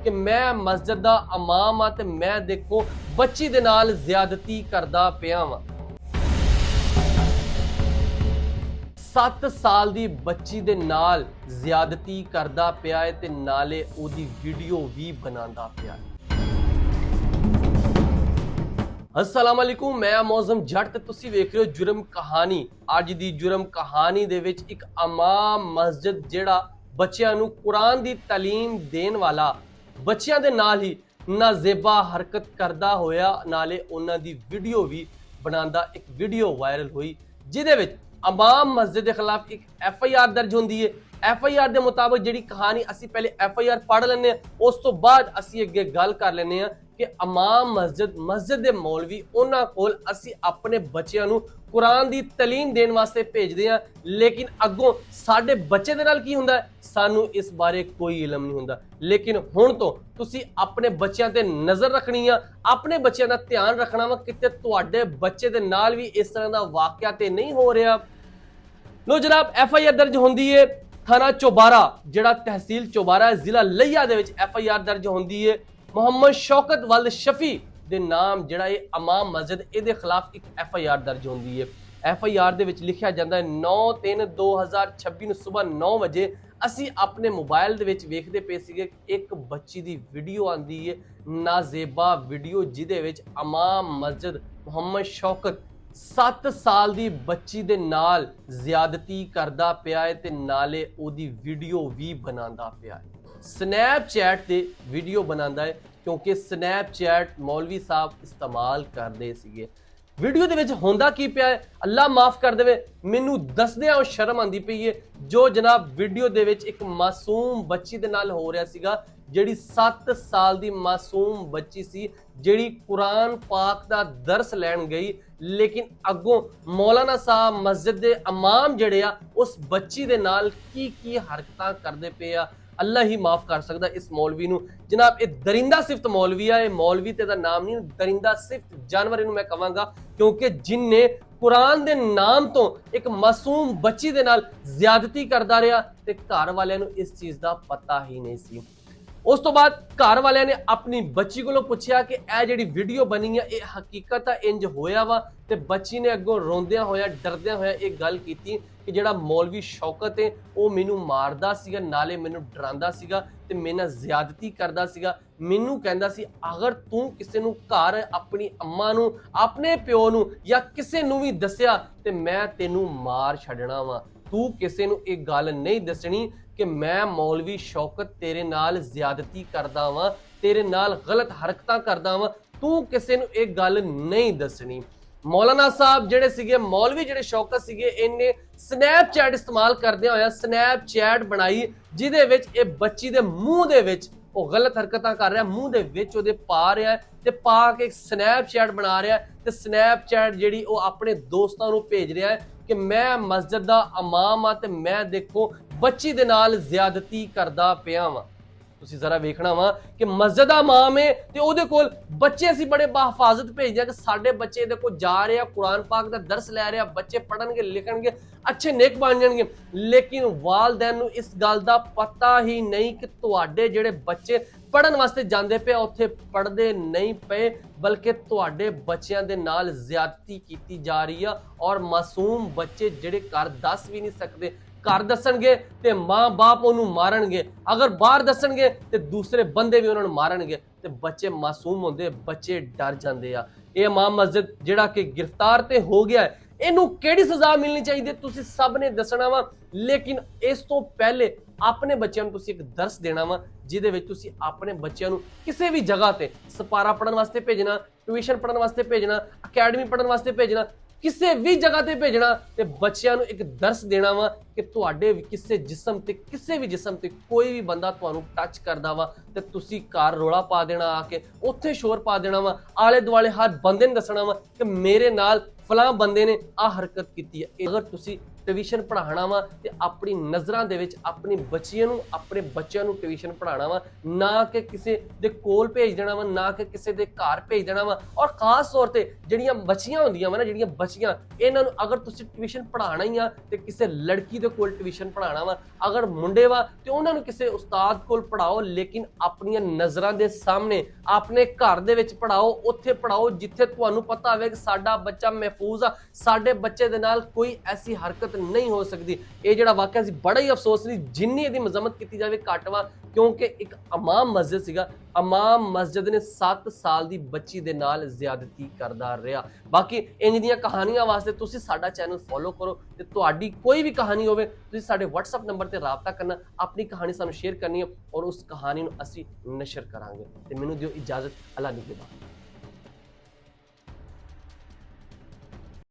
कि मैं मस्जिद दा इमाम हाँ ते मैं देखो बच्ची दे नाल ज्यादती करदा पिया वां। 7 साल ਦੀ ਬੱਚੀ ਦੇ ਨਾਲ ਜ਼ਿਆਦਤੀ ਕਰਦਾ ਪਿਆ ਹੈ ਤੇ ਨਾਲੇ ਉਹਦੀ ਵੀਡੀਓ ਵੀ ਬਣਾਉਂਦਾ ਪਿਆ ਹੈ। अस्सलाम वालेकुम, मैं मौज़म जट ते तुसी वेख रहे हो जुर्म कहानी। अज दी जुर्म कहानी दे विच एक अमाम मस्जिद जेड़ा बच्चियां नू कुरान दी तालीम देन वाला बच्चियां दे नाल ही नाजेबा हरकत करदा होया नाले उन्हां दी वीडियो भी बनांदा एक वीडियो वायरल हुई जिहदे विच अमाम मस्जिद के खिलाफ एक FIR दर्ज होंदी है। FIR के मुताबिक जी कहानी असी पहले FIR पढ़ लें, उस तो बाद असी अगे गल कर लें कि अमाम मस्जिद के मौलवी उन्हां कोल असी अपने बच्चों नू कुरान की तलीम देने वास्ते भेजते हैं, लेकिन अगों साडे बच्चे दे नाल की हुंदा है सानू इस बारे कोई इलम नहीं हुंदा। लेकिन हुण तो तुसी अपने बच्चों ते नज़र रखनी है, अपने बच्चों का ध्यान रखना वा किते तुहाडे बच्चे दे नाल भी इस तरह का वाकया ते नहीं हो रहा। लो जनाब, FIR दर्ज होंदी है थाना चौबारा जिहड़ा तहसील चौबारा जिला लइया दे विच FIR दर्ज होंदी है। मोहम्मद शौकत वल्द शफी दे नाम जिहड़ा ये अमाम मस्जिद इहदे खिलाफ एक FIR दर्ज होंदी है। FIR दे विच लिखिया जांदा है 9/3/2026 नूं सुबह 9 बजे असी अपने मोबाइल दे विच वेखदे पे सीगे एक बच्ची दी वीडियो आंदी है, नाजेबा वीडियो जिहदे विच अमाम मस्जिद मोहम्मद शौकत 7 साल ਦੀ ਬੱਚੀ ਦੇ ਨਾਲ ਜ਼ਿਆਦਤੀ ਕਰਦਾ ਪਿਆ ਹੈ ਤੇ ਨਾਲੇ ਉਹਦੀ ਵੀਡੀਓ ਵੀ ਬਣਾਉਂਦਾ ਪਿਆ ਹੈ। ਸਨੈਪਚੈਟ ਤੇ ਵੀਡੀਓ ਬਣਾਉਂਦਾ ਹੈ ਕਿਉਂਕਿ ਸਨੈਪਚੈਟ ਮੌਲਵੀ ਸਾਹਿਬ ਇਸਤੇਮਾਲ ਕਰਦੇ ਸੀਗੇ। ਵੀਡੀਓ ਦੇ ਵਿੱਚ ਹੁੰਦਾ ਕੀ ਪਿਆ ਹੈ ਅੱਲਾ ਮਾਫ ਕਰ ਦੇਵੇ, ਮੈਨੂੰ ਦੱਸਦਿਆਂ ਉਹ ਸ਼ਰਮ ਆਂਦੀ ਪਈ ਹੈ। ਜੋ ਜਨਾਬ ਵੀਡੀਓ ਦੇ ਵਿੱਚ ਇੱਕ ਮਾਸੂਮ ਬੱਚੀ ਦੇ ਨਾਲ ਹੋ ਰਿਹਾ ਸੀਗਾ, ਜਿਹੜੀ 7 ਸਾਲ ਦੀ ਮਾਸੂਮ ਬੱਚੀ ਸੀ ਜਿਹੜੀ ਕੁਰਾਨ ਪਾਕ ਦਾ ਦਰਸ ਲੈਣ ਗਈ, लेकिन अगों मौलाना साहब मस्जिद दे इमाम जड़े आ उस बच्ची दे नाल की हरकतां करदे पे आ। अल्लाह ही माफ कर सकदा इस मौलवी नू। जनाब ये दरिंदा सिफ्त मौलवी है, मौलवी ते दा नाम नहीं, दरिंदा सिफ्त जानवर इनू मैं कहांगा क्योंकि जिन्ने कुरान दे नाम तो एक मासूम बच्ची दे नाल ज्यादती करदा रहा ते घर वालियां नू इस चीज दा पता ही नहीं सी। उस तो बाद घर वाले ने अपनी बच्ची को पूछा कि यह जी वीडियो बनी है ये हकीकत इंज होया वा, ते बच्ची ने अगों रोंदिया होया डरदिया होया एक गल की कि जिहड़ा मौलवी शौकत है वो मैनू मारदा सीगा, नाले मैनू डरांदा सीगा ते मेरे नाल ज्यादती करदा सीगा। मैनू कहंदा सी अगर तू किसी नू घर अपनी अम्मा नू अपने प्यो नू या किसी नू भी दस्सिया ते मैं तेनू मार छड्डना वा। तू किसी नू एक गल नहीं दसनी कि मैं मौलवी शौकत तेरे नाल ज्यादती करदा वां, तेरे नाल गलत हरकतां करदा वां, तू किसी नू एक गल नहीं दसनी। मौलाना साहब जिहड़े सीगे मौलवी जिहड़े शौकत सीगे इन्ने स्नैपचैट इस्तेमाल करदे होया स्नैपचैट बनाई जिहदे विच इह बच्ची दे मूंह दे विच ਉਹ गलत हरकतां कर रहा, मूँह दे विच ਉਹਦੇ ਪਾ ਰਿਹਾ ਤੇ ਪਾ ਕੇ ਸਨੈਪਚੈਟ ਬਣਾ ਰਿਹਾ ਤੇ ਸਨੈਪਚੈਟ ਜਿਹੜੀ ਉਹ ਆਪਣੇ ਦੋਸਤਾਂ ਨੂੰ ਭੇਜ ਰਿਹਾ ਕਿ ਮੈਂ ਮਸਜਿਦ ਦਾ ਇਮਾਮ ਆ ਤੇ ਮੈਂ ਦੇਖੋ ਬੱਚੀ ਦੇ ਨਾਲ ਜ਼ਿਆਦਤੀ ਕਰਦਾ ਪਿਆ ਵਾਂ। ਤੁਸੀਂ ਜ਼ਰਾ ਵੇਖਣਾ ਵਾ ਕਿ ਮਸਜਿਦ ਦਾ ਇਮਾਮ ਹੈ ਤੇ ਉਹਦੇ ਕੋਲ ਬੱਚੇ ਅਸੀਂ ਬੜੇ ਬਾਹਿਫਾਜ਼ਤ ਭੇਜਦੇ ਆ ਕਿ ਸਾਡੇ ਬੱਚੇ ਇਹਦੇ ਕੋਲ ਜਾ ਰਹੇ ਆ, ਕੁਰਾਨ ਪਾਕ ਦਾ ਦਰਸ ਲੈ ਰਹੇ ਆ, ਬੱਚੇ ਪੜਨਗੇ ਲਿਖਣਗੇ अच्छे नेक बन जाएंगे। लेकिन वालदैन नू इस गल दा पता ही नहीं कि तुहाडे जिहड़े बच्चे पढ़न वास्ते जांदे पे उत्थे पढ़दे नहीं पे, बल्कि तुहाडे बच्चियां दे नाल ज्यादती कीती जा रही है। और मासूम बच्चे जिहड़े घर दस भी नहीं सकते, घर दसणगे ते माँ बाप उन्होंने मारनगे, अगर बाहर दसणगे ते दूसरे बंदे भी उन्होंने मारनगे ते बच्चे मासूम होंदे, बच्चे डर जांदे आ। ये इमाम मस्जिद जिहड़ा कि गिरफ्तार ते हो गया है, ਇਹਨੂੰ ਕਿਹੜੀ ਸਜ਼ਾ ਮਿਲਣੀ ਚਾਹੀਦੀ ਤੁਸੀਂ ਸਭ ਨੇ ਦੱਸਣਾ ਵਾ। ਲੇਕਿਨ ਇਸ ਤੋਂ ਪਹਿਲੇ ਆਪਣੇ ਬੱਚਿਆਂ ਨੂੰ ਤੁਸੀਂ ਇੱਕ ਦਰਸ ਦੇਣਾ ਵਾ ਜਿਹਦੇ ਵਿੱਚ ਤੁਸੀਂ ਆਪਣੇ ਬੱਚਿਆਂ ਨੂੰ ਕਿਸੇ ਵੀ ਜਗ੍ਹਾ ਤੇ ਸਪਾਰਾ ਪੜਨ ਵਾਸਤੇ ਭੇਜਣਾ, ਟਿਊਸ਼ਨ ਪੜਨ ਵਾਸਤੇ ਭੇਜਣਾ, ਅਕੈਡਮੀ ਪੜਨ ਵਾਸਤੇ ਭੇਜਣਾ, ਕਿਸੇ ਵੀ ਜਗ੍ਹਾ ਤੇ ਭੇਜਣਾ ਤੇ ਬੱਚਿਆਂ ਨੂੰ ਇੱਕ ਦਰਸ ਦੇਣਾ ਵਾ ਕਿ ਤੁਹਾਡੇ ਕਿਸੇ ਜਿਸਮ ਤੇ ਕਿਸੇ ਵੀ ਜਿਸਮ ਤੇ ਕੋਈ ਵੀ ਬੰਦਾ ਤੁਹਾਨੂੰ ਟੱਚ ਕਰਦਾ ਵਾ ਤੇ ਤੁਸੀਂ ਘਰ ਰੋਲਾ ਪਾ ਦੇਣਾ, ਆ ਕੇ ਉੱਥੇ ਸ਼ੋਰ ਪਾ ਦੇਣਾ ਵਾ, ਆਲੇ ਦੁਆਲੇ ਹਰ ਬੰਦੇ ਨੂੰ ਦੱਸਣਾ ਵਾ ਕਿ ਮੇਰੇ ਨਾਲ फलां बंदे ने आ हरकत की है। अगर तुसी ਟਿਊਸ਼ਨ ਪੜ੍ਹਾਉਣਾ ਵਾ ਤੇ ਆਪਣੀ ਨਜ਼ਰਾਂ ਦੇ ਵਿੱਚ ਆਪਣੇ ਬੱਚਿਆਂ ਨੂੰ ਟਿਊਸ਼ਨ ਪੜ੍ਹਾਉਣਾ ਵਾ, ਨਾ ਕਿ ਕਿਸੇ ਦੇ ਕੋਲ ਭੇਜ ਦੇਣਾ ਵਾ, ਨਾ ਕਿ ਕਿਸੇ ਦੇ ਘਰ ਭੇਜ ਦੇਣਾ ਵਾ। ਔਰ ਖਾਸ ਤੌਰ ਤੇ ਜਿਹੜੀਆਂ ਬੱਚੀਆਂ ਹੁੰਦੀਆਂ ਵਾ ਨਾ, ਜਿਹੜੀਆਂ ਬੱਚੀਆਂ, ਇਹਨਾਂ ਨੂੰ ਅਗਰ ਤੁਸੀਂ ਟਿਊਸ਼ਨ ਪੜ੍ਹਾਉਣਾ ਹੀ ਆ ਤੇ ਕਿਸੇ ਲੜਕੀ ਦੇ ਕੋਲ ਟਿਊਸ਼ਨ ਪੜ੍ਹਾਉਣਾ ਵਾ। ਅਗਰ ਮੁੰਡੇ ਵਾ ਤੇ ਉਹਨਾਂ ਨੂੰ ਕਿਸੇ ਉਸਤਾਦ ਕੋਲ ਪੜ੍ਹਾਓ, ਲੇਕਿਨ ਆਪਣੀਆਂ ਨਜ਼ਰਾਂ ਦੇ ਸਾਹਮਣੇ ਆਪਣੇ ਘਰ ਦੇ ਵਿੱਚ ਪੜ੍ਹਾਓ। ਉੱਥੇ ਪੜ੍ਹਾਓ ਜਿੱਥੇ ਤੁਹਾਨੂੰ ਪਤਾ ਹੋਵੇ ਕਿ ਸਾਡਾ ਬੱਚਾ ਮਹਿਫੂਜ਼ ਆ, ਸਾਡੇ ਬੱਚੇ ਦੇ ਨਾਲ ਕੋਈ ਐਸੀ ਹਰਕਤ ਨਹੀਂ ਹੋ ਸਕਦੀ। ਇਹ ਜਿਹੜਾ ਵਾਕਿਆ ਸੀ ਬੜਾ ਹੀ ਅਫਸੋਸ ਸੀ, ਜਿੰਨੀ ਇਹਦੀ ਮਜ਼ਮਤ ਕੀਤੀ ਜਾਵੇ ਘੱਟ ਵਾ, ਕਿਉਂਕਿ ਇੱਕ ਇਮਾਮ ਮਸਜਿਦ ਸੀਗਾ, ਇਮਾਮ ਮਸਜਿਦ ਨੇ 7 ਸਾਲ ਦੀ ਬੱਚੀ ਦੇ ਨਾਲ ਜ਼ਿਆਦਤੀ ਕਰਦਾ ਰਿਹਾ। ਬਾਕੀ ਇੰਜ ਦੀਆਂ ਕਹਾਣੀਆਂ ਵਾਸਤੇ ਤੁਸੀਂ ਸਾਡਾ ਚੈਨਲ ਫੋਲੋ ਕਰੋ ਤੇ ਤੁਹਾਡੀ ਕੋਈ ਵੀ ਕਹਾਣੀ ਹੋਵੇ ਤੁਸੀਂ ਸਾਡੇ WhatsApp ਨੰਬਰ ਤੇ ਰਾਬਤਾ ਕਰਨਾ, ਆਪਣੀ ਕਹਾਣੀ ਸਾਨੂੰ ਸ਼ੇਅਰ ਕਰਨੀ ਹੈ ਔਰ ਉਸ ਕਹਾਣੀ ਨੂੰ ਅਸੀਂ ਨਸ਼ਰ ਕਰਾਂਗੇ। ਤੇ ਮੈਨੂੰ ਦਿਓ ਇਜਾਜ਼ਤ, ਅੱਲਾ ਨਿਗਹਿਬਾਨ।